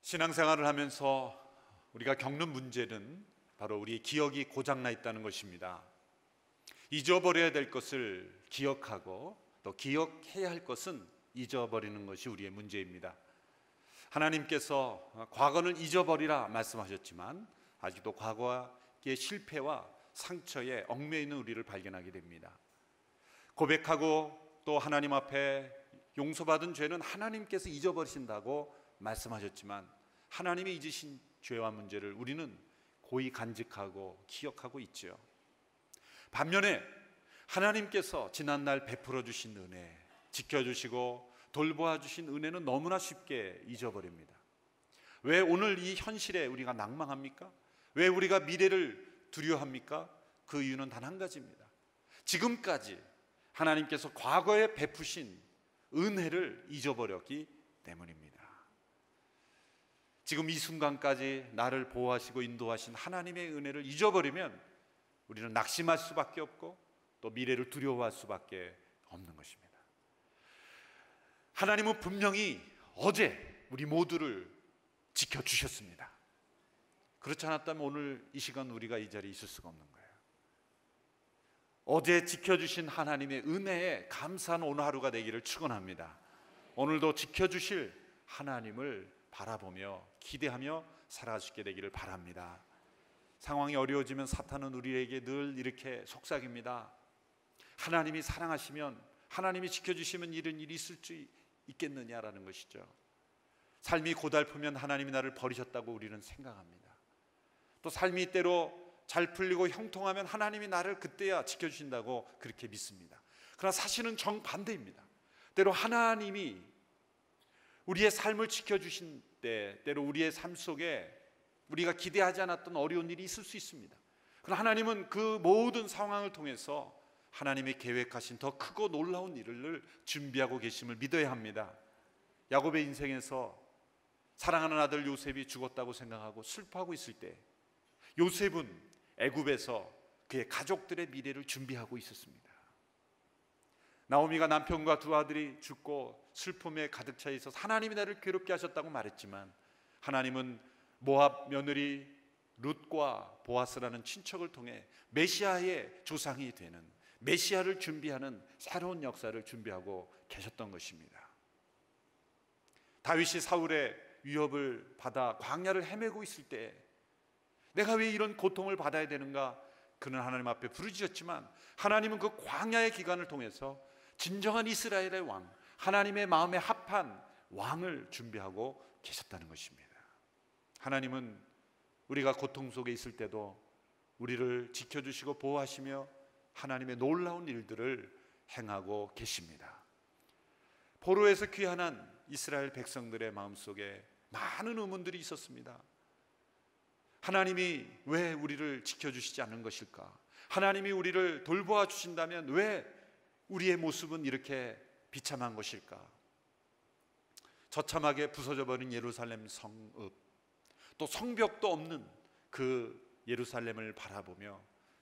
신앙생활을 하면서 우리가 겪는 문제는 바로 우리의 기억이 고장나 있다는 것입니다. 잊어버려야 될 것을 기억하고 또 기억해야 할 것은 잊어버리는 것이 우리의 문제입니다. 하나님께서 과거는 잊어버리라 말씀하셨지만 아직도 과거의 실패와 상처에 얽매여 있는 우리를 발견하게 됩니다. 고백하고 또 하나님 앞에 용서받은 죄는 하나님께서 잊어버리신다고 말씀하셨지만 하나님이 잊으신 죄와 문제를 우리는 고이 간직하고 기억하고 있죠. 반면에 하나님께서 지난날 베풀어 주신 은혜, 지켜주시고 돌보아 주신 은혜는 너무나 쉽게 잊어버립니다. 왜 오늘 이 현실에 우리가 낭망합니까? 왜 우리가 미래를 두려워합니까? 그 이유는 단 한 가지입니다. 지금까지 하나님께서 과거에 베푸신 은혜를 잊어버렸기 때문입니다. 지금 이 순간까지 나를 보호하시고 인도하신 하나님의 은혜를 잊어버리면 우리는 낙심할 수밖에 없고 또 미래를 두려워할 수밖에 없는 것입니다. 하나님은 분명히 어제 우리 모두를 지켜주셨습니다. 그렇지 않았다면 오늘 이 시간 우리가 이 자리에 있을 수가 없는 거예요. 어제 지켜주신 하나님의 은혜에 감사한 오늘 하루가 되기를 축원합니다. 오늘도 지켜주실 하나님을 바라보며 기대하며 살아갈 수 있게 되기를 바랍니다. 상황이 어려워지면 사탄은 우리에게 늘 이렇게 속삭입니다. 하나님이 사랑하시면, 하나님이 지켜주시면 이런 일이 있을 수 있겠느냐라는 것이죠. 삶이 고달프면 하나님이 나를 버리셨다고 우리는 생각합니다. 또 삶이 때로 잘 풀리고 형통하면 하나님이 나를 그때야 지켜주신다고 그렇게 믿습니다. 그러나 사실은 정반대입니다. 때로 하나님이 우리의 삶을 지켜주신 때, 때로 우리의 삶 속에 우리가 기대하지 않았던 어려운 일이 있을 수 있습니다. 그러나 하나님은 그 모든 상황을 통해서 하나님의 계획하신 더 크고 놀라운 일을 준비하고 계심을 믿어야 합니다. 야곱의 인생에서 사랑하는 아들 요셉이 죽었다고 생각하고 슬퍼하고 있을 때 요셉은 애굽에서 그의 가족들의 미래를 준비하고 있었습니다. 나오미가 남편과 두 아들이 죽고 슬픔에 가득 차 있어서 하나님이 나를 괴롭게 하셨다고 말했지만 하나님은 모압 며느리 룻과 보아스라는 친척을 통해 메시아의 조상이 되는 메시아를 준비하는 새로운 역사를 준비하고 계셨던 것입니다. 다윗이 사울의 위협을 받아 광야를 헤매고 있을 때 내가 왜 이런 고통을 받아야 되는가? 그는 하나님 앞에 부르짖었지만 하나님은 그 광야의 기간을 통해서 진정한 이스라엘의 왕, 하나님의 마음에 합한 왕을 준비하고 계셨다는 것입니다. 하나님은 우리가 고통 속에 있을 때도 우리를 지켜주시고 보호하시며 하나님의 놀라운 일들을 행하고 계십니다. 포로에서 귀환한 이스라엘 백성들의 마음속에 많은 의문들이 있었습니다. 하나님이 왜 우리를 지켜주시지 않는 것일까? 하나님이 우리를 돌보아 주신다면 왜 우리의 모습은 이렇게 비참한 것일까? 처참하게 부서져 버린 예루살렘 성읍, 또 성벽도 없는 그 예루살렘을 바라보며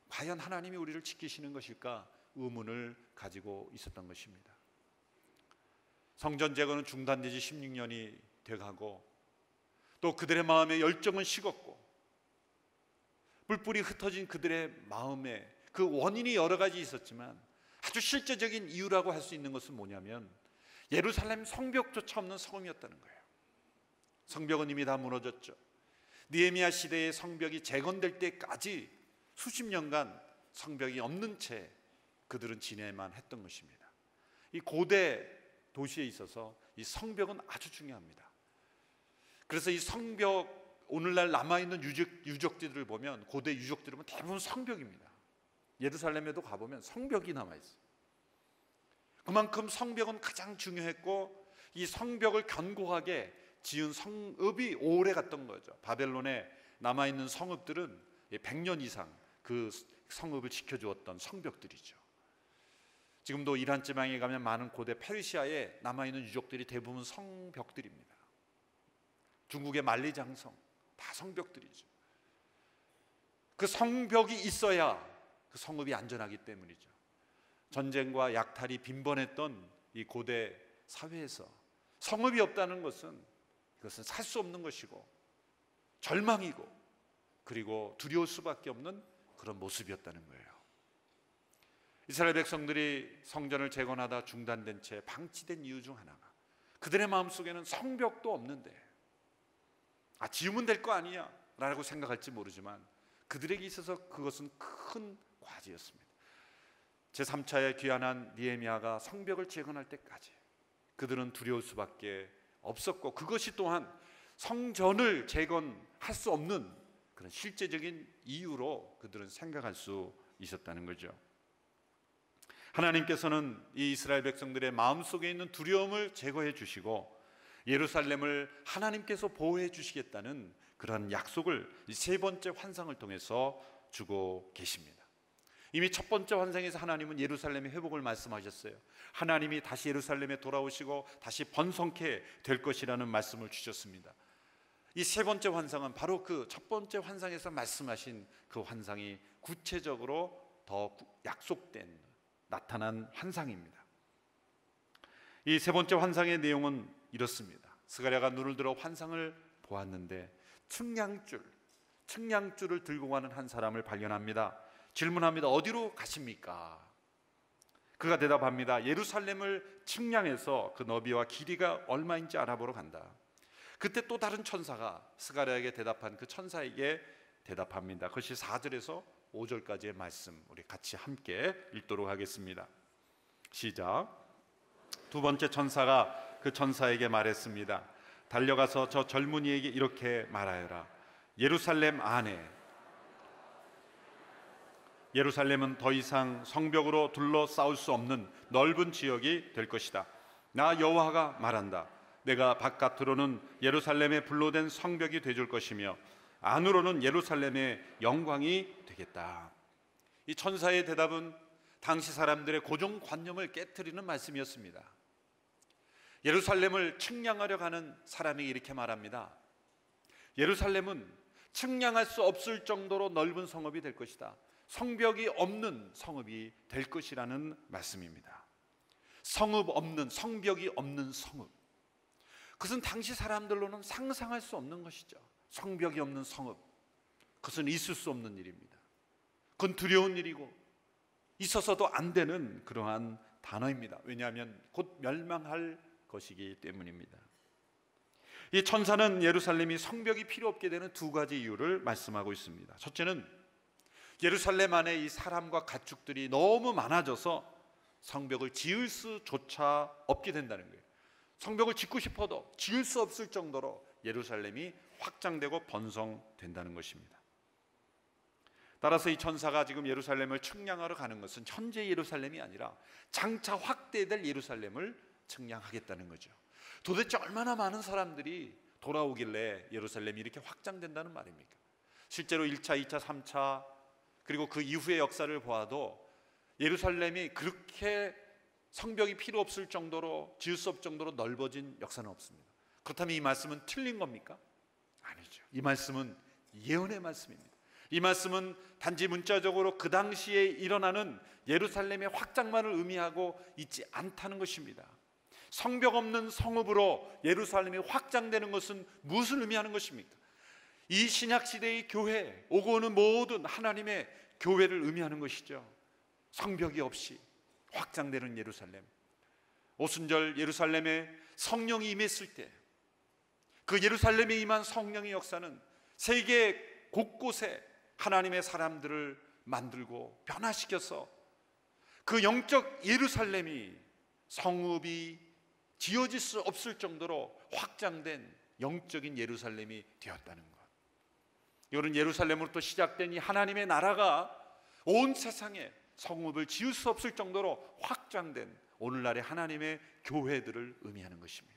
과연 하나님이 우리를 지키시는 것일까 의문을 가지고 있었던 것입니다. 성전 재건은 중단된 지 16년이 돼가고 또 그들의 마음에 열정은 식었고 뿔뿔이 흩어진 그들의 마음에 그 원인이 여러 가지 있었지만 아주 실제적인 이유라고 할 수 있는 것은 뭐냐면 예루살렘 성벽조차 없는 성이었다는 거예요. 성벽은 이미 다 무너졌죠. 느헤미야 시대의 성벽이 재건될 때까지 수십 년간 성벽이 없는 채 그들은 지내만 했던 것입니다. 이 고대 도시에 있어서 이 성벽은 아주 중요합니다. 그래서 이 성벽, 오늘날 남아있는 유적지들을 보면 고대 유적지를 보면 대부분 성벽입니다. 예루살렘에도 가보면 성벽이 남아있어요. 그만큼 성벽은 가장 중요했고 이 성벽을 견고하게 지은 성읍이 오래 갔던 거죠. 바벨론에 남아있는 성읍들은 100년 이상 그 성읍을 지켜주었던 성벽들이죠. 지금도 이란 지방에 가면 많은 고대 페르시아에 남아있는 유적들이 대부분 성벽들입니다. 중국의 만리장성 다 성벽들이죠. 그 성벽이 있어야 그 성읍이 안전하기 때문이죠. 전쟁과 약탈이 빈번했던 이 고대 사회에서 성읍이 없다는 것은 그것은 살 수 없는 것이고 절망이고 그리고 두려울 수밖에 없는 그런 모습이었다는 거예요. 이스라엘 백성들이 성전을 재건하다 중단된 채 방치된 이유 중 하나가 그들의 마음속에는 성벽도 없는데 지으면 될 거 아니야 라고 생각할지 모르지만 그들에게 있어서 그것은 큰 과제였습니다. 제3차에 귀환한 느헤미야가 성벽을 재건할 때까지 그들은 두려울 수밖에 없었고 그것이 또한 성전을 재건할 수 없는 그런 실제적인 이유로 그들은 생각할 수 있었다는 거죠. 하나님께서는 이 이스라엘 백성들의 마음속에 있는 두려움을 제거해 주시고 예루살렘을 하나님께서 보호해 주시겠다는 그런 약속을 이 세 번째 환상을 통해서 주고 계십니다. 이미 첫 번째 환상에서 하나님은 예루살렘의 회복을 말씀하셨어요. 하나님이 다시 예루살렘에 돌아오시고 다시 번성케 될 것이라는 말씀을 주셨습니다. 이 세 번째 환상은 바로 그 첫 번째 환상에서 말씀하신 그 환상이 구체적으로 더 약속된 나타난 환상입니다. 이 세 번째 환상의 내용은 이렇습니다. 스가랴가 눈을 들어 환상을 보았는데 측량줄을 들고 가는 한 사람을 발견합니다. 질문합니다. 어디로 가십니까? 그가 대답합니다. 예루살렘을 측량해서 그 너비와 길이가 얼마인지 알아보러 간다. 그때 또 다른 천사가 스가랴에게 대답한 그 천사에게 대답합니다. 그것이 4절에서 5절까지의 말씀 우리 같이 함께 읽도록 하겠습니다. 시작. 두 번째 천사가 그 천사에게 말했습니다. 달려가서 저 젊은이에게 이렇게 말하여라. 예루살렘은 더 이상 성벽으로 둘러싸울 수 없는 넓은 지역이 될 것이다. 나 여호와가 말한다. 내가 바깥으로는 예루살렘의 불로 된 성벽이 되줄 것이며 안으로는 예루살렘의 영광이 되겠다. 이 천사의 대답은 당시 사람들의 고정관념을 깨트리는 말씀이었습니다. 예루살렘을 측량하려 가는 사람이 이렇게 말합니다. 예루살렘은 측량할 수 없을 정도로 넓은 성읍이 될 것이다. 성벽이 없는 성읍이 될 것이라는 말씀입니다. 성벽이 없는 성읍. 그것은 당시 사람들로는 상상할 수 없는 것이죠. 성벽이 없는 성읍. 그것은 있을 수 없는 일입니다. 그건 두려운 일이고 있어서도 안 되는 그러한 단어입니다. 왜냐하면 곧 멸망할 것이기 때문입니다. 이 천사는 예루살렘이 성벽이 필요 없게 되는 두 가지 이유를 말씀하고 있습니다. 첫째는 예루살렘 안에 이 사람과 가축들이 너무 많아져서 성벽을 지을 수조차 없게 된다는 거예요. 성벽을 짓고 싶어도 지을 수 없을 정도로 예루살렘이 확장되고 번성된다는 것입니다. 따라서 이 천사가 지금 예루살렘을 측량하러 가는 것은 현재 예루살렘이 아니라 장차 확대될 예루살렘을 측량하겠다는 거죠. 도대체 얼마나 많은 사람들이 돌아오길래 예루살렘이 이렇게 확장된다는 말입니까? 실제로 1차, 2차, 3차 그리고 그 이후의 역사를 보아도 예루살렘이 그렇게 성벽이 필요 없을 정도로 지을 수 없을 정도로 넓어진 역사는 없습니다. 그렇다면 이 말씀은 틀린 겁니까? 아니죠. 이 말씀은 예언의 말씀입니다. 이 말씀은 단지 문자적으로 그 당시에 일어나는 예루살렘의 확장만을 의미하고 있지 않다는 것입니다. 성벽 없는 성읍으로 예루살렘이 확장되는 것은 무엇을 의미하는 것입니까? 이 신약시대의 교회, 오고 오는 모든 하나님의 교회를 의미하는 것이죠. 성벽이 없이 확장되는 예루살렘. 오순절 예루살렘에 성령이 임했을 때 그 예루살렘에 임한 성령의 역사는 세계 곳곳에 하나님의 사람들을 만들고 변화시켜서 그 영적 예루살렘이 성읍이 지어질 수 없을 정도로 확장된 영적인 예루살렘이 되었다는 것. 이런 예루살렘으로부터 시작된 이 하나님의 나라가 온 세상에 성읍을 지을 수 없을 정도로 확장된 오늘날의 하나님의 교회들을 의미하는 것입니다.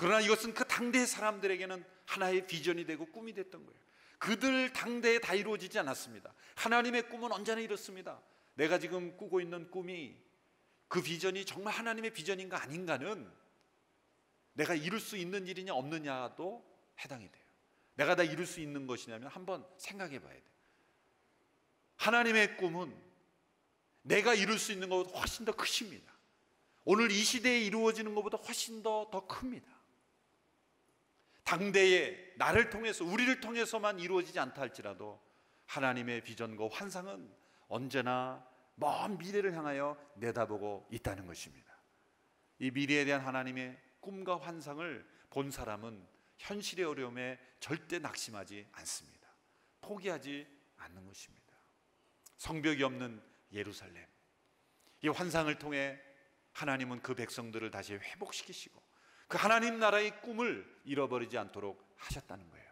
그러나 이것은 그 당대의 사람들에게는 하나의 비전이 되고 꿈이 됐던 거예요. 그들 당대에 다 이루어지지 않았습니다. 하나님의 꿈은 언제나 이렇습니다. 내가 지금 꾸고 있는 꿈이 그 비전이 정말 하나님의 비전인가 아닌가는 내가 이룰 수 있는 일이냐 없느냐도 해당이 돼요. 내가 다 이룰 수 있는 것이냐면 한번 생각해 봐야 돼요. 하나님의 꿈은 내가 이룰 수 있는 것보다 훨씬 더 크십니다. 오늘 이 시대에 이루어지는 것보다 훨씬 더 큽니다. 당대에 나를 통해서, 우리를 통해서만 이루어지지 않다 할지라도 하나님의 비전과 환상은 언제나 먼 미래를 향하여 내다보고 있다는 것입니다. 이 미래에 대한 하나님의 꿈과 환상을 본 사람은 현실의 어려움에 절대 낙심하지 않습니다. 포기하지 않는 것입니다. 성벽이 없는 예루살렘, 이 환상을 통해 하나님은 그 백성들을 다시 회복시키시고 그 하나님 나라의 꿈을 잃어버리지 않도록 하셨다는 거예요.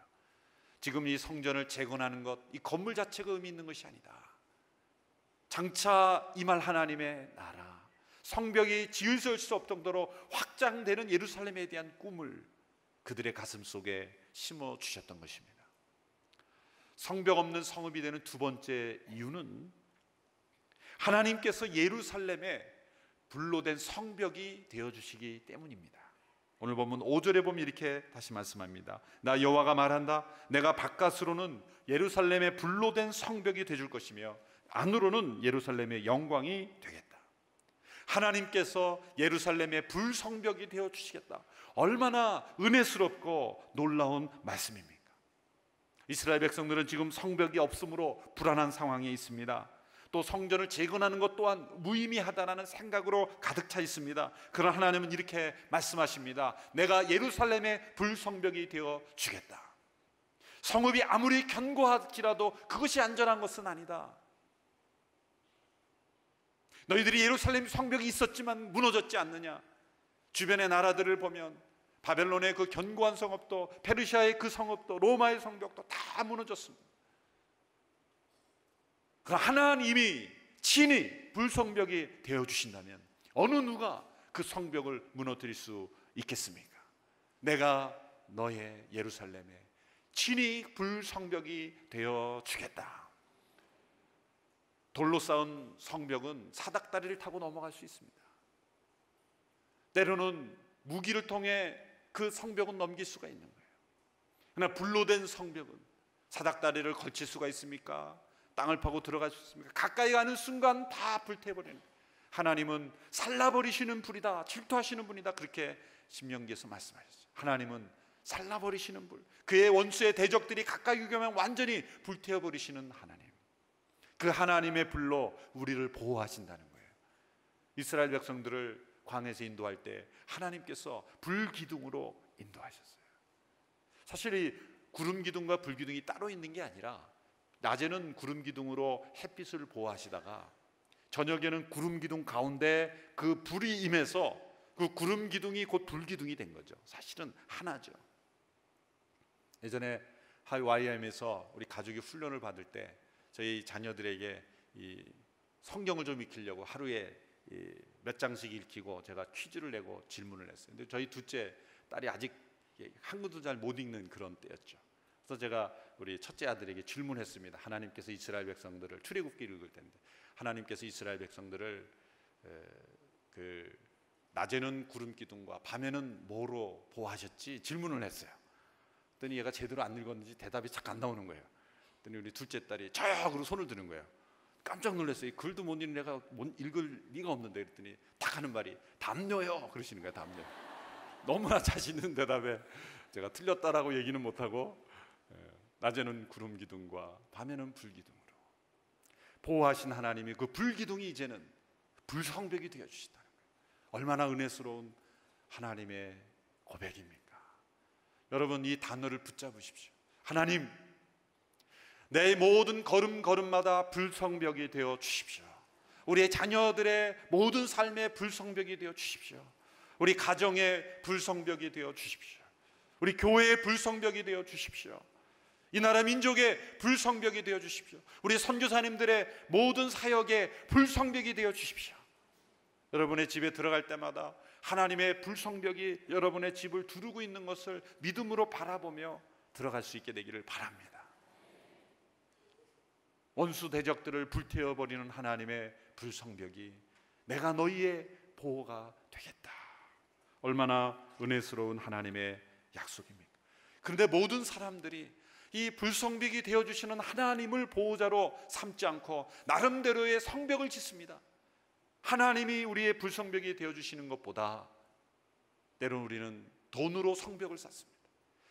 지금 이 성전을 재건하는 것, 이 건물 자체가 의미 있는 것이 아니다. 장차 임할 하나님의 나라, 성벽이 지을 수 없을 정도로 확장되는 예루살렘에 대한 꿈을 그들의 가슴 속에 심어 주셨던 것입니다. 성벽 없는 성읍이 되는 두 번째 이유는 하나님께서 예루살렘에 불로 된 성벽이 되어주시기 때문입니다. 오늘 본문 5절에 보면 이렇게 다시 말씀합니다. 나 여호와가 말한다. 내가 바깥으로는 예루살렘의 불로 된 성벽이 되줄 것이며 안으로는 예루살렘의 영광이 되겠다. 하나님께서 예루살렘의 불성벽이 되어주시겠다. 얼마나 은혜스럽고 놀라운 말씀입니까? 이스라엘 백성들은 지금 성벽이 없으므로 불안한 상황에 있습니다. 또 성전을 재건하는 것 또한 무의미하다는 생각으로 가득 차 있습니다. 그러나 하나님은 이렇게 말씀하십니다. 내가 예루살렘의 불성벽이 되어 주겠다. 성읍이 아무리 견고할지라도 그것이 안전한 것은 아니다. 너희들이 예루살렘 성벽이 있었지만 무너졌지 않느냐? 주변의 나라들을 보면 바벨론의 그 견고한 성읍도, 페르시아의 그 성읍도, 로마의 성벽도 다 무너졌습니다. 하나님이 친히 불성벽이 되어주신다면 어느 누가 그 성벽을 무너뜨릴 수 있겠습니까? 내가 너의 예루살렘에 친히 불성벽이 되어주겠다. 돌로 쌓은 성벽은 사닥다리를 타고 넘어갈 수 있습니다. 때로는 무기를 통해 그 성벽은 넘길 수가 있는 거예요. 그러나 불로 된 성벽은 사닥다리를 걸칠 수가 있습니까? 땅을 파고 들어갈 수 있습니까? 가까이 가는 순간 다 불태워버리는, 하나님은 살라버리시는 불이다, 질투하시는 분이다, 그렇게 신명기에서 말씀하셨어요. 하나님은 살라버리시는 불, 그의 원수의 대적들이 가까이 오면 완전히 불태워버리시는 하나님, 그 하나님의 불로 우리를 보호하신다는 거예요. 이스라엘 백성들을 광야에서 인도할 때 하나님께서 불기둥으로 인도하셨어요. 사실 이 구름 기둥과 불 기둥이 따로 있는 게 아니라 낮에는 구름 기둥으로 햇빛을 보호하시다가 저녁에는 구름 기둥 가운데 그 불이 임해서 그 구름 기둥이 곧 불 기둥이 된 거죠. 사실은 하나죠. 예전에 YM에서 우리 가족이 훈련을 받을 때 저희 자녀들에게 이 성경을 좀 익히려고 하루에 몇 장씩 읽히고 제가 퀴즈를 내고 질문을 했어요. 근데 저희 둘째 딸이 아직 한글도 잘 못 읽는 그런 때였죠. 그래서 제가 우리 첫째 아들에게 질문했습니다. 하나님께서 이스라엘 백성들을, 출애굽기를 읽을 텐데 하나님께서 이스라엘 백성들을 그 낮에는 구름 기둥과 밤에는 뭐로 보호하셨지? 질문을 했어요. 그랬더니 얘가 제대로 안 읽었는지 대답이 착 안 나오는 거예요. 그랬더니 우리 둘째 딸이 저역으로 손을 드는 거예요. 깜짝 놀랐어요. 글도 못 읽는 애가 읽을 리가 없는데. 그랬더니 딱 하는 말이 담요요 그러시는 거예요. 담요. 너무나 자신 있는 대답에 제가 틀렸다라고 얘기는 못하고 낮에는 구름 기둥과 밤에는 불 기둥으로 보호하신 하나님이 그 불 기둥이 이제는 불성벽이 되어주신다는 거예요. 얼마나 은혜스러운 하나님의 고백입니까? 여러분, 이 단어를 붙잡으십시오. 하나님, 내 모든 걸음걸음마다 불성벽이 되어 주십시오. 우리의 자녀들의 모든 삶의 불성벽이 되어 주십시오. 우리 가정의 불성벽이 되어 주십시오. 우리 교회의 불성벽이 되어 주십시오. 이 나라 민족의 불성벽이 되어 주십시오. 우리 선교사님들의 모든 사역의 불성벽이 되어 주십시오. 여러분의 집에 들어갈 때마다 하나님의 불성벽이 여러분의 집을 두르고 있는 것을 믿음으로 바라보며 들어갈 수 있게 되기를 바랍니다. 원수 대적들을 불태워버리는 하나님의 불성벽이 내가 너희의 보호가 되겠다. 얼마나 은혜스러운 하나님의 약속입니까? 그런데 모든 사람들이 이 불성벽이 되어주시는 하나님을 보호자로 삼지 않고 나름대로의 성벽을 짓습니다. 하나님이 우리의 불성벽이 되어주시는 것보다 때로는 우리는 돈으로 성벽을 쌓습니다.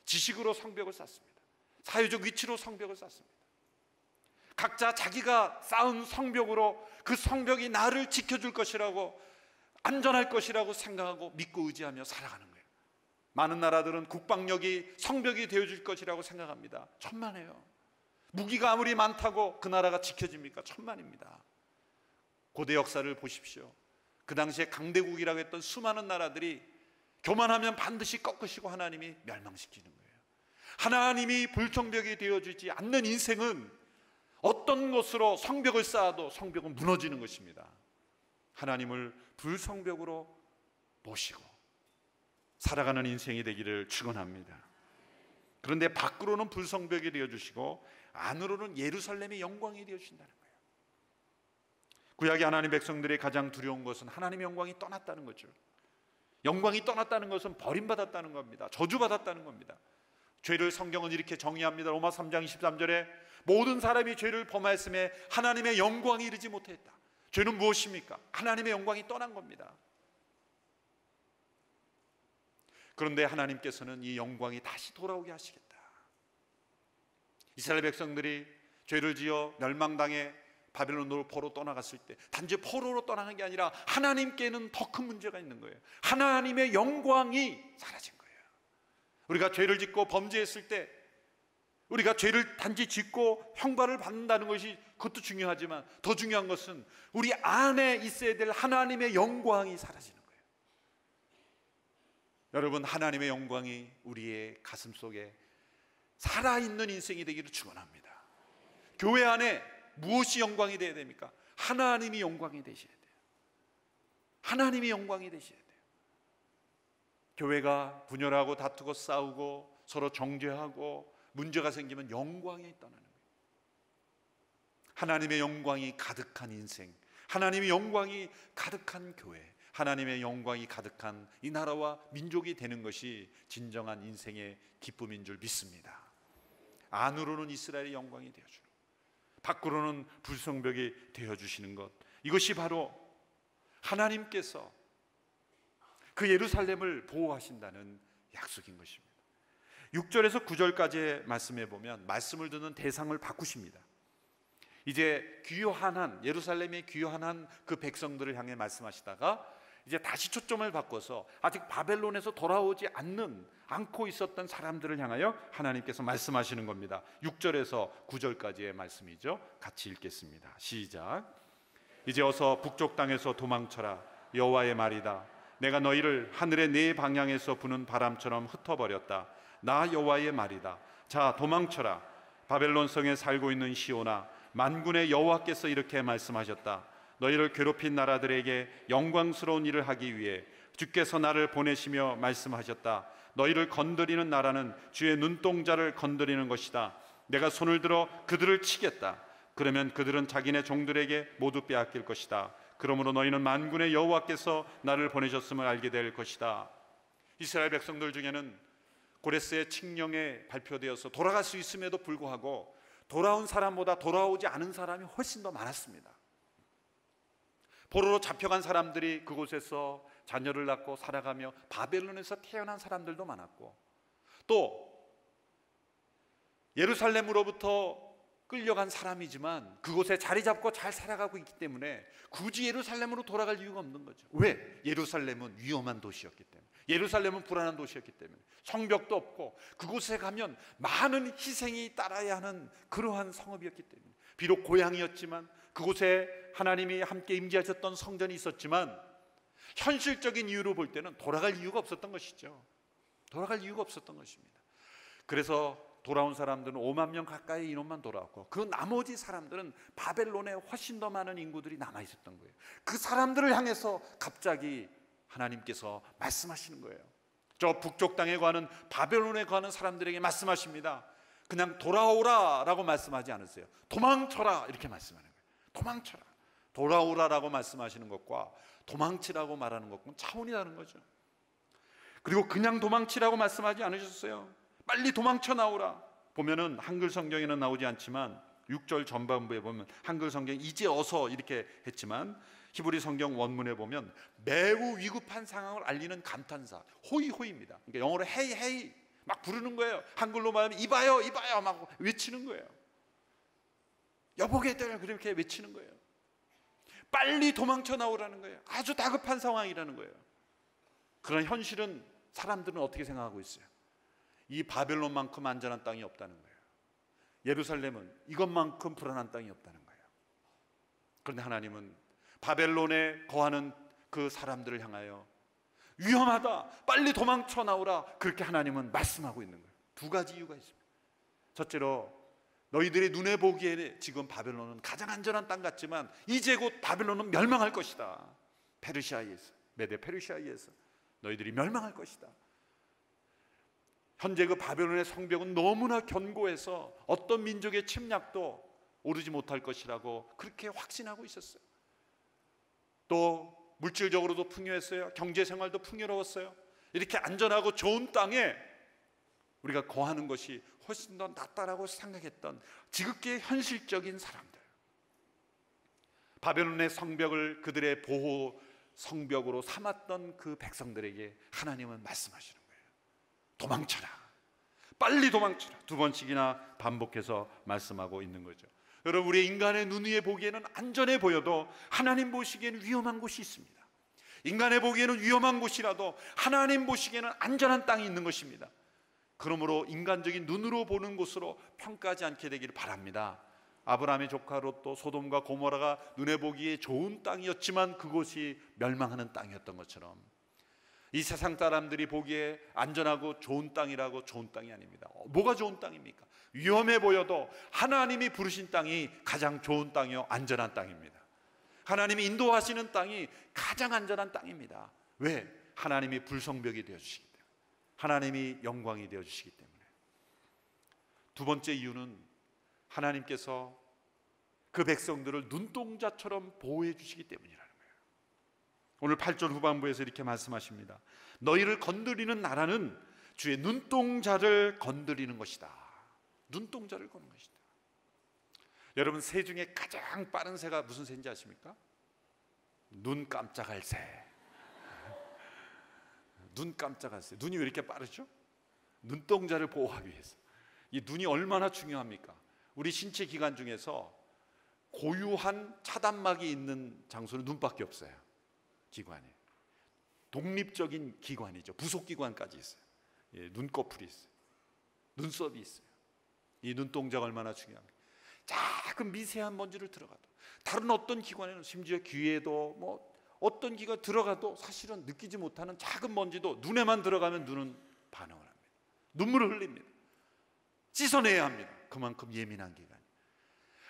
지식으로 성벽을 쌓습니다. 사회적 위치로 성벽을 쌓습니다. 각자 자기가 쌓은 성벽으로 그 성벽이 나를 지켜줄 것이라고, 안전할 것이라고 생각하고 믿고 의지하며 살아가는 거예요. 많은 나라들은 국방력이 성벽이 되어줄 것이라고 생각합니다. 천만에요. 무기가 아무리 많다고 그 나라가 지켜집니까? 천만입니다. 고대 역사를 보십시오. 그 당시에 강대국이라고 했던 수많은 나라들이 교만하면 반드시 꺾으시고 하나님이 멸망시키는 거예요. 하나님이 불성벽이 되어주지 않는 인생은 어떤 것으로 성벽을 쌓아도 성벽은 무너지는 것입니다. 하나님을 불성벽으로 모시고 살아가는 인생이 되기를 축원합니다. 그런데 밖으로는 불성벽이 되어주시고 안으로는 예루살렘의 영광이 되어주신다는 거예요. 구약의 하나님 백성들의 가장 두려운 것은 하나님의 영광이 떠났다는 거죠. 영광이 떠났다는 것은 버림받았다는 겁니다. 저주받았다는 겁니다. 죄를 성경은 이렇게 정의합니다. 로마 3장 23절에 모든 사람이 죄를 범하였음에 하나님의 영광이 이르지 못했다. 죄는 무엇입니까? 하나님의 영광이 떠난 겁니다. 그런데 하나님께서는 이 영광이 다시 돌아오게 하시겠다. 이스라엘 백성들이 죄를 지어 멸망당해 바벨론으로 포로 떠나갔을 때 단지 포로로 떠나는 게 아니라 하나님께는 더 큰 문제가 있는 거예요. 하나님의 영광이 사라진 거예요. 우리가 죄를 짓고 범죄했을 때 우리가 죄를 단지 짓고 형벌을 받는다는 것이 그것도 중요하지만 더 중요한 것은 우리 안에 있어야 될 하나님의 영광이 사라지는 거예요. 여러분, 하나님의 영광이 우리의 가슴 속에 살아있는 인생이 되기를 축원합니다. 교회 안에 무엇이 영광이 되어야 됩니까? 하나님이 영광이 되셔야 돼요. 하나님이 영광이 되셔야 돼요. 교회가 분열하고 다투고 싸우고 서로 정죄하고 문제가 생기면 영광이 떠나는 거예요. 하나님의 영광이 가득한 인생, 하나님의 영광이 가득한 교회, 하나님의 영광이 가득한 이 나라와 민족이 되는 것이 진정한 인생의 기쁨인 줄 믿습니다. 안으로는 이스라엘의 영광이 되어주고 밖으로는 불성벽이 되어주시는 것, 이것이 바로 하나님께서 그 예루살렘을 보호하신다는 약속인 것입니다. 6절에서 9절까지의 말씀에 보면 말씀을 듣는 대상을 바꾸십니다. 이제 귀환한 예루살렘에 귀환한 그 백성들을 향해 말씀하시다가 이제 다시 초점을 바꿔서 아직 바벨론에서 돌아오지 않고 있었던 사람들을 향하여 하나님께서 말씀하시는 겁니다. 6절에서 9절까지의 말씀이죠. 같이 읽겠습니다. 시작. 이제 어서 북쪽 땅에서 도망쳐라. 여호와의 말이다. 내가 너희를 하늘의 네 방향에서 부는 바람처럼 흩어버렸다. 나 여호와의 말이다. 자, 도망쳐라. 바벨론 성에 살고 있는 시온아, 만군의 여호와께서 이렇게 말씀하셨다. 너희를 괴롭힌 나라들에게 영광스러운 일을 하기 위해 주께서 나를 보내시며 말씀하셨다. 너희를 건드리는 나라는 주의 눈동자를 건드리는 것이다. 내가 손을 들어 그들을 치겠다. 그러면 그들은 자기네 종들에게 모두 빼앗길 것이다. 그러므로 너희는 만군의 여호와께서 나를 보내셨음을 알게 될 것이다. 이스라엘 백성들 중에는 고레스의 칙령에 발표되어서 돌아갈 수 있음에도 불구하고 돌아온 사람보다 돌아오지 않은 사람이 훨씬 더 많았습니다. 포로로 잡혀간 사람들이 그곳에서 자녀를 낳고 살아가며 바벨론에서 태어난 사람들도 많았고, 또 예루살렘으로부터 끌려간 사람이지만 그곳에 자리 잡고 잘 살아가고 있기 때문에 굳이 예루살렘으로 돌아갈 이유가 없는 거죠. 왜? 예루살렘은 위험한 도시였기 때문에, 예루살렘은 불안한 도시였기 때문에, 성벽도 없고 그곳에 가면 많은 희생이 따라야 하는 그러한 성읍이었기 때문에, 비록 고향이었지만 그곳에 하나님이 함께 임재하셨던 성전이 있었지만 현실적인 이유로 볼 때는 돌아갈 이유가 없었던 것이죠. 돌아갈 이유가 없었던 것입니다. 그래서 돌아온 사람들은 5만 명 가까이 인원만 돌아왔고 그 나머지 사람들은 바벨론에 훨씬 더 많은 인구들이 남아 있었던 거예요. 그 사람들을 향해서 갑자기 하나님께서 말씀하시는 거예요. 저 북쪽 땅에 가는 바벨론에 가는 사람들에게 말씀하십니다. 그냥 돌아오라 라고 말씀하지 않으세요. 도망쳐라 이렇게 말씀하는 거예요. 도망쳐라. 돌아오라라고 말씀하시는 것과 도망치라고 말하는 것과는 차원이 다른 거죠. 그리고 그냥 도망치라고 말씀하지 않으셨어요. 빨리 도망쳐 나오라. 보면은 한글 성경에는 나오지 않지만 6절 전반부에 보면 한글 성경 이제 어서 이렇게 했지만 히브리 성경 원문에 보면 매우 위급한 상황을 알리는 감탄사 호이호이입니다. 그러니까 영어로 헤이 헤이 막 부르는 거예요. 한글로 말하면 이봐요 이봐요 막 외치는 거예요. 여보게들 그렇게 외치는 거예요. 빨리 도망쳐 나오라는 거예요. 아주 다급한 상황이라는 거예요. 그런 현실은 사람들은 어떻게 생각하고 있어요? 이 바벨론만큼 안전한 땅이 없다는 거예요. 예루살렘은 이것만큼 불안한 땅이 없다는 거예요. 그런데 하나님은 바벨론에 거하는 그 사람들을 향하여 위험하다, 빨리 도망쳐 나오라, 그렇게 하나님은 말씀하고 있는 거예요. 두 가지 이유가 있습니다. 첫째로 너희들의 눈에 보기에 지금 바벨론은 가장 안전한 땅 같지만 이제 곧 바벨론은 멸망할 것이다. 페르시아에 의해서, 메데 페르시아에 의해서 너희들이 멸망할 것이다. 현재 그 바벨론의 성벽은 너무나 견고해서 어떤 민족의 침략도 오르지 못할 것이라고 그렇게 확신하고 있었어요. 또 물질적으로도 풍요했어요. 경제생활도 풍요로웠어요. 이렇게 안전하고 좋은 땅에 우리가 거하는 것이 훨씬 더 낫다라고 생각했던 지극히 현실적인 사람들, 바벨론의 성벽을 그들의 보호 성벽으로 삼았던 그 백성들에게 하나님은 말씀하시는 거예요. 도망쳐라, 빨리 도망쳐라. 두 번씩이나 반복해서 말씀하고 있는 거죠. 여러분, 우리 인간의 눈 위에 보기에는 안전해 보여도 하나님 보시기에는 위험한 곳이 있습니다. 인간의 보기에는 위험한 곳이라도 하나님 보시기에는 안전한 땅이 있는 것입니다. 그러므로 인간적인 눈으로 보는 곳으로 평가하지 않게 되기를 바랍니다. 아브라함의 조카 롯도 소돔과 고모라가 눈에 보기에 좋은 땅이었지만 그곳이 멸망하는 땅이었던 것처럼 이 세상 사람들이 보기에 안전하고 좋은 땅이라고 좋은 땅이 아닙니다. 뭐가 좋은 땅입니까? 위험해 보여도 하나님이 부르신 땅이 가장 좋은 땅이요 안전한 땅입니다. 하나님이 인도하시는 땅이 가장 안전한 땅입니다. 왜? 하나님이 불성벽이 되어주시기 때문에, 하나님이 영광이 되어주시기 때문에. 두 번째 이유는 하나님께서 그 백성들을 눈동자처럼 보호해 주시기 때문이라는 거예요. 오늘 8절 후반부에서 이렇게 말씀하십니다. 너희를 건드리는 나라는 주의 눈동자를 건드리는 것이다. 눈동자를 거는 것이다. 여러분, 새 중에 가장 빠른 새가 무슨 새인지 아십니까? 눈 깜짝할 새. 눈 깜짝할 새. 눈이 왜 이렇게 빠르죠? 눈동자를 보호하기 위해서. 이 눈이 얼마나 중요합니까? 우리 신체 기관 중에서 고유한 차단막이 있는 장소는 눈밖에 없어요. 기관이 독립적인 기관이죠. 부속 기관까지 있어요. 예, 눈꺼풀이 있어요. 눈썹이 있어요. 이 눈동자가 얼마나 중요합니까? 작은 미세한 먼지를 들어가도, 다른 어떤 기관에는 심지어 귀에도 뭐 어떤 기가 들어가도 사실은 느끼지 못하는 작은 먼지도 눈에만 들어가면 눈은 반응을 합니다. 눈물을 흘립니다. 씻어내야 합니다. 그만큼 예민한 기관.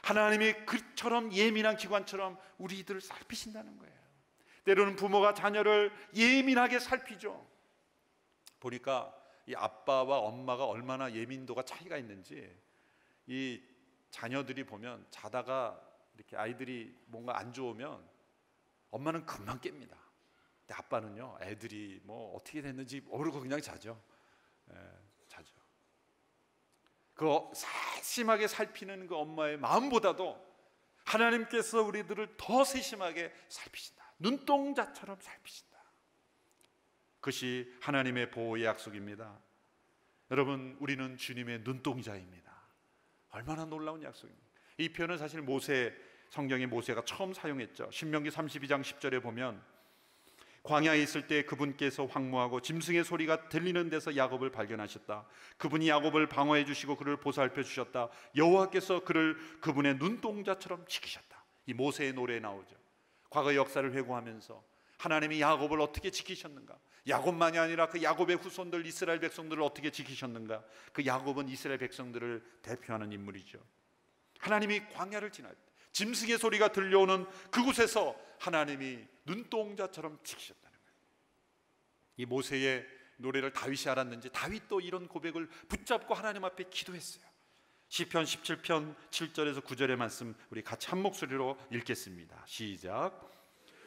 하나님이 그처럼 예민한 기관처럼 우리들을 살피신다는 거예요. 때로는 부모가 자녀를 예민하게 살피죠. 보니까 이 아빠와 엄마가 얼마나 예민도가 차이가 있는지, 이 자녀들이 보면 자다가 이렇게 아이들이 뭔가 안 좋으면 엄마는 금방 깹니다. 근데 아빠는요, 애들이 뭐 어떻게 됐는지 모르고 그냥 자죠. 자죠. 그 세심하게 살피는 그 엄마의 마음보다도 하나님께서 우리들을 더 세심하게 살피신다. 눈동자처럼 살피신다. 그것이 하나님의 보호의 약속입니다. 여러분, 우리는 주님의 눈동자입니다. 얼마나 놀라운 약속입니까? 이 표현은 사실 성경의 모세가 처음 사용했죠. 신명기 32장 10절에 보면 광야에 있을 때 그분께서 황무하고 짐승의 소리가 들리는 데서 야곱을 발견하셨다. 그분이 야곱을 방어해 주시고 그를 보살펴 주셨다. 여호와께서 그를 그분의 눈동자처럼 지키셨다. 이 모세의 노래에 나오죠. 과거 역사를 회고하면서 하나님이 야곱을 어떻게 지키셨는가, 야곱만이 아니라 그 야곱의 후손들 이스라엘 백성들을 어떻게 지키셨는가. 그 야곱은 이스라엘 백성들을 대표하는 인물이죠. 하나님이 광야를 지날 때 짐승의 소리가 들려오는 그곳에서 하나님이 눈동자처럼 지키셨다는 거예요. 이 모세의 노래를 다윗이 알았는지 다윗도 이런 고백을 붙잡고 하나님 앞에 기도했어요. 시편 17편 7절에서 9절의 말씀 우리 같이 한 목소리로 읽겠습니다. 시작.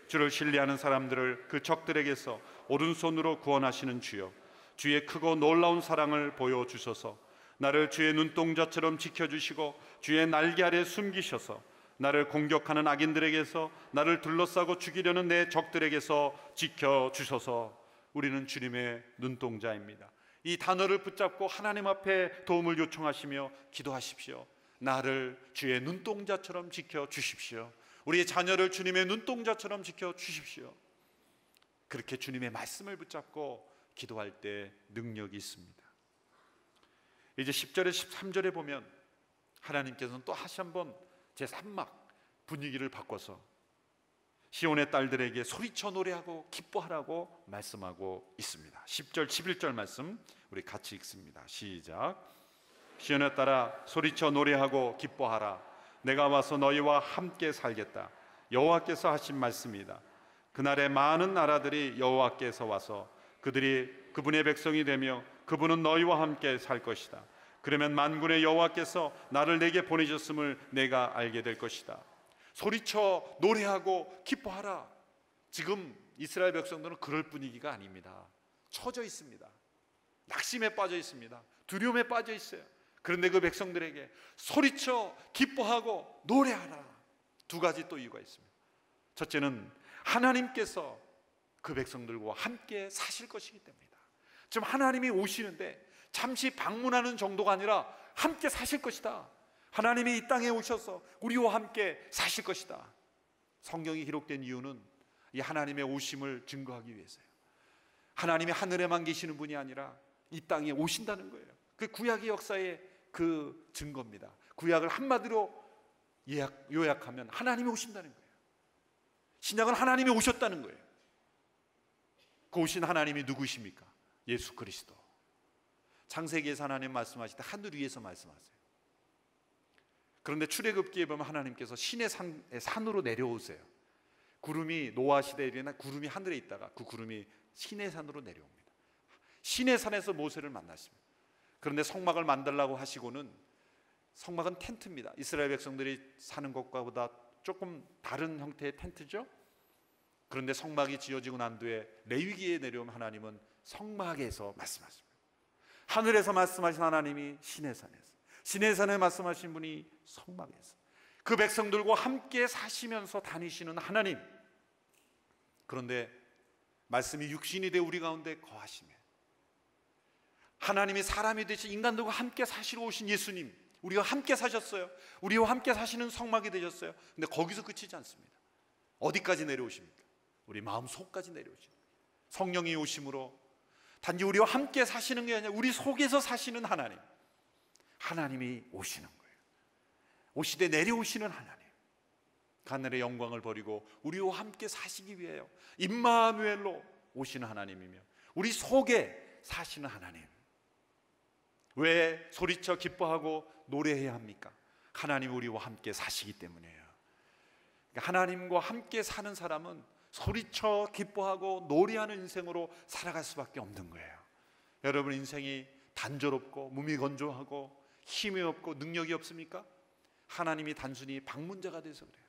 주를 신뢰하는 사람들을 그 적들에게서 오른손으로 구원하시는 주여, 주의 크고 놀라운 사랑을 보여주소서. 나를 주의 눈동자처럼 지켜주시고 주의 날개 아래 숨기셔서 나를 공격하는 악인들에게서, 나를 둘러싸고 죽이려는 내 적들에게서 지켜주셔서. 우리는 주님의 눈동자입니다. 이 단어를 붙잡고 하나님 앞에 도움을 요청하시며 기도하십시오. 나를 주의 눈동자처럼 지켜주십시오. 우리의 자녀를 주님의 눈동자처럼 지켜주십시오. 그렇게 주님의 말씀을 붙잡고 기도할 때 능력이 있습니다. 이제 10절에 13절에 보면 하나님께서는 또 다시 한번 제3막 분위기를 바꿔서 시온의 딸들에게 소리쳐 노래하고 기뻐하라고 말씀하고 있습니다. 10절 11절 말씀 우리 같이 읽습니다. 시작. 시온의 딸아 소리쳐 노래하고 기뻐하라. 내가 와서 너희와 함께 살겠다. 여호와께서 하신 말씀이다. 그날에 많은 나라들이 여호와께서 와서 그분의 백성이 되며 그분은 너희와 함께 살 것이다. 그러면 만군의 여호와께서 나를 내게 보내셨음을 내가 알게 될 것이다. 소리쳐 노래하고 기뻐하라. 지금 이스라엘 백성들은 그럴 분위기가 아닙니다. 처져 있습니다. 낙심에 빠져 있습니다. 두려움에 빠져 있어요. 그런데 그 백성들에게 소리쳐 기뻐하고 노래하라. 두 가지 또 이유가 있습니다. 첫째는 하나님께서 그 백성들과 함께 사실 것이기 때문이다. 지금 하나님이 오시는데 잠시 방문하는 정도가 아니라 함께 사실 것이다. 하나님이 이 땅에 오셔서 우리와 함께 사실 것이다. 성경이 기록된 이유는 이 하나님의 오심을 증거하기 위해서예요. 하나님이 하늘에만 계시는 분이 아니라 이 땅에 오신다는 거예요. 그 구약의 역사의 그 증거입니다. 구약을 한마디로 요약하면 하나님이 오신다는 거예요. 신약은 하나님이 오셨다는 거예요. 그 오신 하나님이 누구십니까? 예수 그리스도. 창세기에서 하나님 말씀하실 때 하늘 위에서 말씀하세요. 그런데 출애굽기에 보면 하나님께서 신의 산으로 내려오세요. 구름이 노아 시대에 일어나 구름이 하늘에 있다가 그 구름이 신의 산으로 내려옵니다. 신의 산에서 모세를 만났습니다. 그런데 성막을 만들라고 하시고는, 성막은 텐트입니다. 이스라엘 백성들이 사는 것과보다 조금 다른 형태의 텐트죠. 그런데 성막이 지어지고 난 뒤에 레위기에 내려온 하나님은 성막에서 말씀하십니다. 하늘에서 말씀하신 하나님이 신의 산에서, 신의 산에 말씀하신 분이 성막에서 그 백성들과 함께 사시면서 다니시는 하나님. 그런데 말씀이 육신이 되어 우리 가운데 거하시며 하나님이 사람이 되신 인간들과 함께 사시러 오신 예수님, 우리와 함께 사셨어요. 우리와 함께 사시는 성막이 되셨어요. 근데 거기서 그치지 않습니다. 어디까지 내려오십니까? 우리 마음 속까지 내려오십니다. 성령이 오심으로 단지 우리와 함께 사시는 게 아니라 우리 속에서 사시는 하나님, 하나님이 오시는 거예요. 오시되 내려오시는 하나님, 하늘의 영광을 버리고 우리와 함께 사시기 위하여 임마누엘로 오시는 하나님이며 우리 속에 사시는 하나님. 왜 소리쳐 기뻐하고 노래해야 합니까? 하나님 우리와 함께 사시기 때문이에요. 하나님과 함께 사는 사람은 소리쳐 기뻐하고 노래하는 인생으로 살아갈 수밖에 없는 거예요. 여러분 인생이 단조롭고 무미건조하고 힘이 없고 능력이 없습니까? 하나님이 단순히 방문자가 돼서 그래요.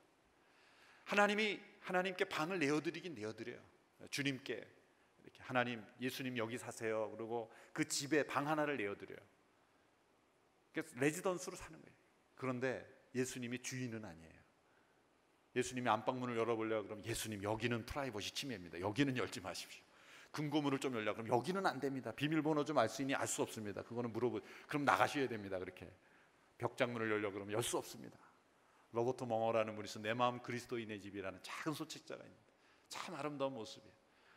하나님께 방을 내어드리긴 내어드려요. 주님께 이렇게 하나님, 예수님 여기 사세요. 그리고 그 집에 방 하나를 내어드려요. 그래서 레지던스로 사는 거예요. 그런데 예수님이 주인은 아니에요. 예수님이 안방문을 열어보려고 그러면 예수님 여기는 프라이버시 침해입니다. 여기는 열지 마십시오. 금고문을 좀 열려고 그러면 여기는 안 됩니다. 비밀번호 좀 알 수 있니? 알 수 없습니다. 그거는 그럼 나가셔야 됩니다. 그렇게 벽장문을 열려고 그러면 열 수 없습니다. 로버트 멍어라는 분이 있어 내 마음 그리스도인의 집이라는 작은 소책자가 있는데 참 아름다운 모습이에요.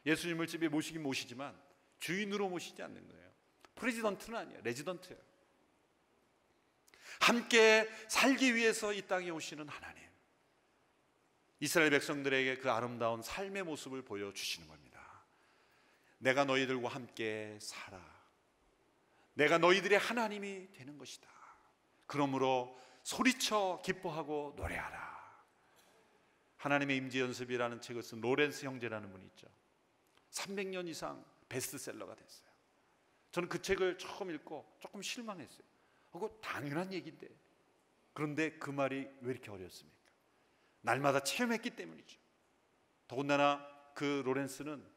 예수님을 집에 모시긴 모시지만 주인으로 모시지 않는 거예요. 프레지던트는 아니에요. 레지던트예요. 함께 살기 위해서 이 땅에 오시는 하나님, 이스라엘 백성들에게 그 아름다운 삶의 모습을 보여주시는 겁니다. 내가 너희들과 함께 살아. 내가 너희들의 하나님이 되는 것이다. 그러므로 소리쳐 기뻐하고 노래하라. 하나님의 임재연습이라는 책을 쓴 로렌스 형제라는 분이 있죠. 300년 이상 베스트셀러가 됐어요. 저는 그 책을 처음 읽고 조금 실망했어요. 그거 당연한 얘기인데, 그런데 그 말이 왜 이렇게 어렵습니까? 날마다 체험했기 때문이죠. 더군다나 그 로렌스는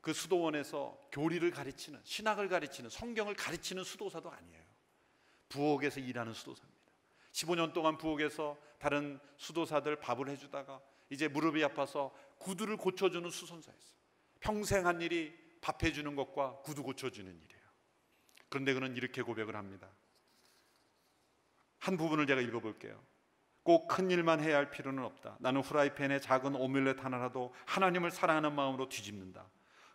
그 수도원에서 교리를 가르치는, 신학을 가르치는, 성경을 가르치는 수도사도 아니에요. 부엌에서 일하는 수도사입니다. 15년 동안 부엌에서 다른 수도사들 밥을 해주다가 이제 무릎이 아파서 구두를 고쳐주는 수선사였어요. 평생 한 일이 밥 해주는 것과 구두 고쳐주는 일이에요. 그런데 그는 이렇게 고백을 합니다. 한 부분을 제가 읽어볼게요. 꼭 큰 일만 해야 할 필요는 없다. 나는 후라이팬에 작은 오믈렛 하나라도 하나님을 사랑하는 마음으로 뒤집는다.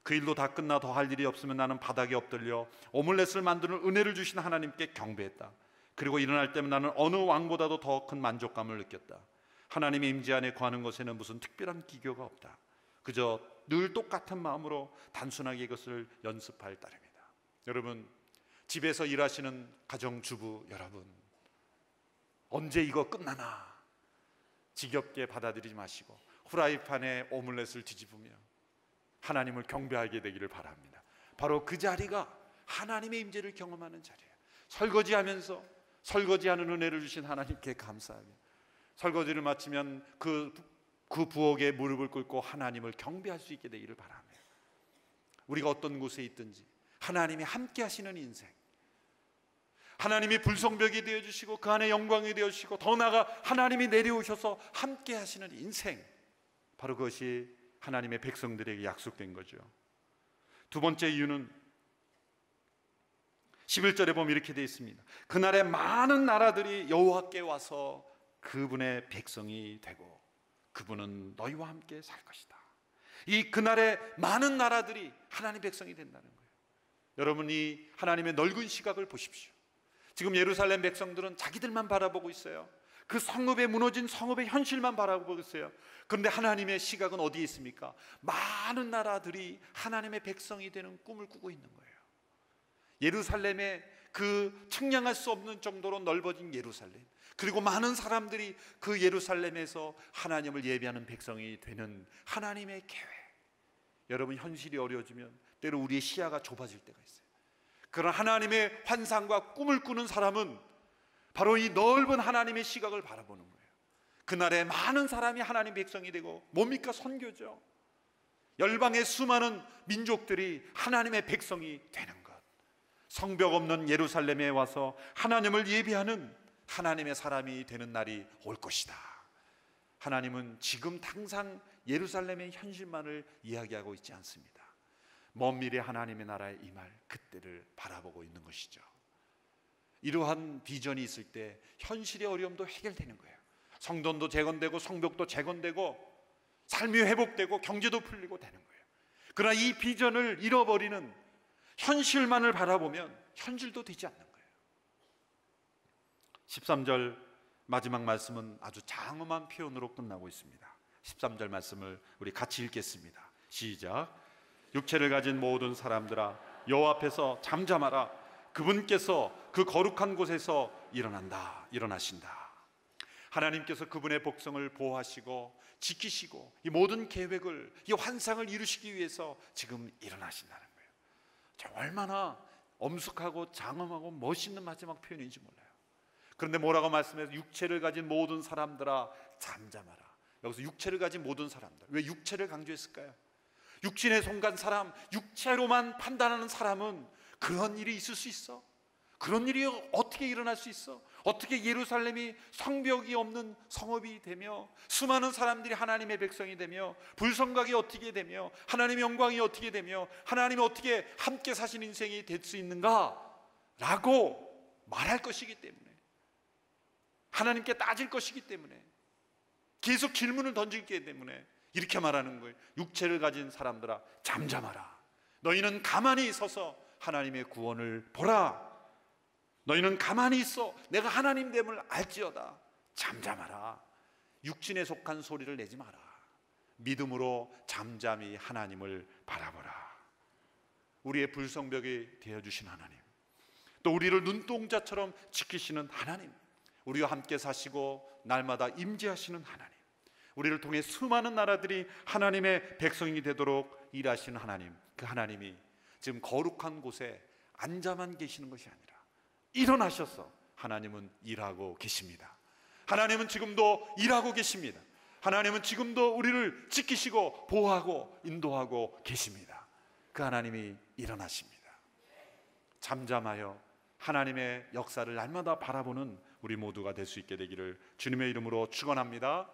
그 일도 다 끝나 더 할 일이 없으면 나는 바닥에 엎드려 오믈렛을 만드는 은혜를 주신 하나님께 경배했다. 그리고 일어날 때면 나는 어느 왕보다도 더 큰 만족감을 느꼈다. 하나님의 임재 안에 거하는 것에는 무슨 특별한 기교가 없다. 그저 늘 똑같은 마음으로 단순하게 이것을 연습할 따름이다. 여러분, 집에서 일하시는 가정주부 여러분, 언제 이거 끝나나 지겹게 받아들이지 마시고 후라이팬에 오믈렛을 뒤집으며 하나님을 경배하게 되기를 바랍니다. 바로 그 자리가 하나님의 임재를 경험하는 자리예요. 설거지하면서 설거지하는 은혜를 주신 하나님께 감사하며 설거지를 마치면 그 부엌에 무릎을 꿇고 하나님을 경배할 수 있게 되기를 바랍니다. 우리가 어떤 곳에 있든지 하나님이 함께 하시는 인생, 하나님이 불성벽이 되어주시고 그 안에 영광이 되어주시고 더 나아가 하나님이 내려오셔서 함께 하시는 인생, 바로 그것이 하나님의 백성들에게 약속된 거죠. 두 번째 이유는 11절에 보면 이렇게 되어 있습니다. 그날에 많은 나라들이 여호와께 와서 그분의 백성이 되고 그분은 너희와 함께 살 것이다. 이 그날에 많은 나라들이 하나님의 백성이 된다는 거예요. 여러분이 하나님의 넓은 시각을 보십시오. 지금 예루살렘 백성들은 자기들만 바라보고 있어요. 그 성읍에 무너진 성읍의 현실만 바라보고 있어요. 그런데 하나님의 시각은 어디에 있습니까? 많은 나라들이 하나님의 백성이 되는 꿈을 꾸고 있는 거예요. 예루살렘의 그 측량할 수 없는 정도로 넓어진 예루살렘, 그리고 많은 사람들이 그 예루살렘에서 하나님을 예배하는 백성이 되는 하나님의 계획. 여러분, 현실이 어려워지면 때로 우리의 시야가 좁아질 때가 있어요. 그런 하나님의 환상과 꿈을 꾸는 사람은 바로 이 넓은 하나님의 시각을 바라보는 거예요. 그날에 많은 사람이 하나님의 백성이 되고, 뭡니까? 선교죠. 열방의 수많은 민족들이 하나님의 백성이 되는 것. 성벽 없는 예루살렘에 와서 하나님을 예배하는 하나님의 사람이 되는 날이 올 것이다. 하나님은 지금 당장 예루살렘의 현실만을 이야기하고 있지 않습니다. 먼 미래 하나님의 나라에 임할 그때를 바라보고 있는 것이죠. 이러한 비전이 있을 때 현실의 어려움도 해결되는 거예요. 성전도 재건되고 성벽도 재건되고 삶이 회복되고 경제도 풀리고 되는 거예요. 그러나 이 비전을 잃어버리는 현실만을 바라보면 현실도 되지 않는 거예요. 13절 마지막 말씀은 아주 장엄한 표현으로 끝나고 있습니다. 13절 말씀을 우리 같이 읽겠습니다. 시작. 육체를 가진 모든 사람들아 여호와 앞에서 잠잠하라. 그분께서 그 거룩한 곳에서 일어나신다. 하나님께서 그분의 복성을 보호하시고 지키시고 이 모든 계획을, 이 환상을 이루시기 위해서 지금 일어나신다는 거예요. 저 얼마나 엄숙하고 장엄하고 멋있는 마지막 표현인지 몰라요. 그런데 뭐라고 말씀해서 육체를 가진 모든 사람들아 잠잠하라. 여기서 육체를 가진 모든 사람들, 왜 육체를 강조했을까요? 육신에 속한 사람, 육체로만 판단하는 사람은 그런 일이 있을 수 있어? 그런 일이 어떻게 일어날 수 있어? 어떻게 예루살렘이 성벽이 없는 성읍이 되며 수많은 사람들이 하나님의 백성이 되며 불성각이 어떻게 되며 하나님의 영광이 어떻게 되며 하나님이 어떻게 함께 사신 인생이 될 수 있는가? 라고 말할 것이기 때문에, 하나님께 따질 것이기 때문에, 계속 질문을 던지기 때문에 이렇게 말하는 거예요. 육체를 가진 사람들아 잠잠하라. 너희는 가만히 있어서 하나님의 구원을 보라. 너희는 가만히 있어 내가 하나님됨을 알지어다. 잠잠하라. 육신에 속한 소리를 내지 마라. 믿음으로 잠잠히 하나님을 바라보라. 우리의 불성벽이 되어주신 하나님, 또 우리를 눈동자처럼 지키시는 하나님, 우리와 함께 사시고 날마다 임재하시는 하나님, 우리를 통해 수많은 나라들이 하나님의 백성이 되도록 일하시는 하나님, 그 하나님이 지금 거룩한 곳에 앉아만 계시는 것이 아니라 일어나셔서 하나님은 일하고 계십니다. 하나님은 지금도 일하고 계십니다. 하나님은 지금도 우리를 지키시고 보호하고 인도하고 계십니다. 그 하나님이 일어나십니다. 잠잠하여 하나님의 역사를 날마다 바라보는 우리 모두가 될 수 있게 되기를 주님의 이름으로 축원합니다.